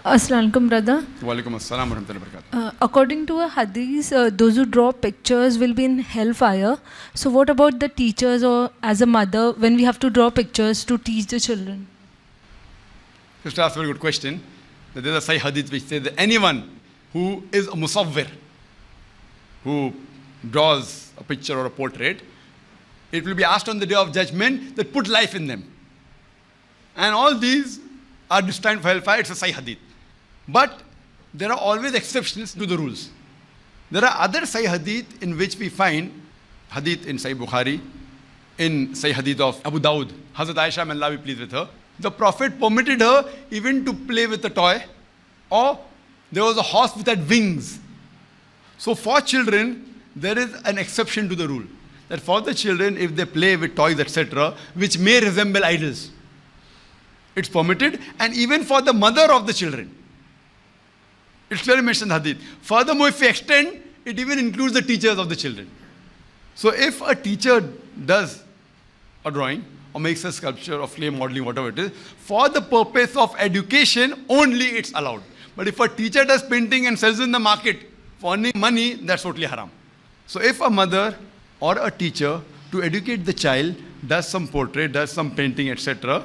Assalamu alaikum, brother. Walaikum assalam wa rahmatullahi wa barakatuh. According to a hadith, those who draw pictures will be in hellfire. So what about the teachers or as a mother when we have to draw pictures to teach the children? Sister asked a very good question. That there's a Sahih hadith which says that anyone who is a musawwir, who draws a picture or a portrait, it will be asked on the day of judgment that put life in them. And all these are destined for hellfire. It's a Sahih hadith. But there are always exceptions to the rules. There are other Sahih hadith in which we find hadith in Sahih Bukhari, in Sahih hadith of Abu Dawud, Hazrat Aisha, may Allah be pleased with her. The Prophet permitted her even to play with a toy, or there was a horse with had wings. So for children, there is an exception to the rule. That for the children, if they play with toys, etc., which may resemble idols, it's permitted. And even for the mother of the children, it's clearly mentioned in the hadith. Furthermore, if we extend, it even includes the teachers of the children. So if a teacher does a drawing or makes a sculpture or clay modeling, whatever it is, for the purpose of education, only it's allowed. But if a teacher does painting and sells in the market for earning money, that's totally haram. So if a mother or a teacher, to educate the child, does some portrait, does some painting, etc.,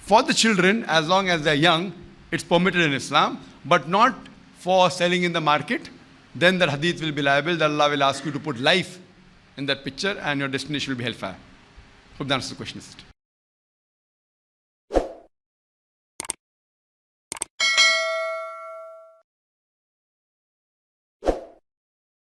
for the children, as long as they're young, it's permitted in Islam, but not for selling in the market. Then the hadith will be liable, that Allah will ask you to put life in that picture and your destination will be hellfire. Hope that answers the question, sister.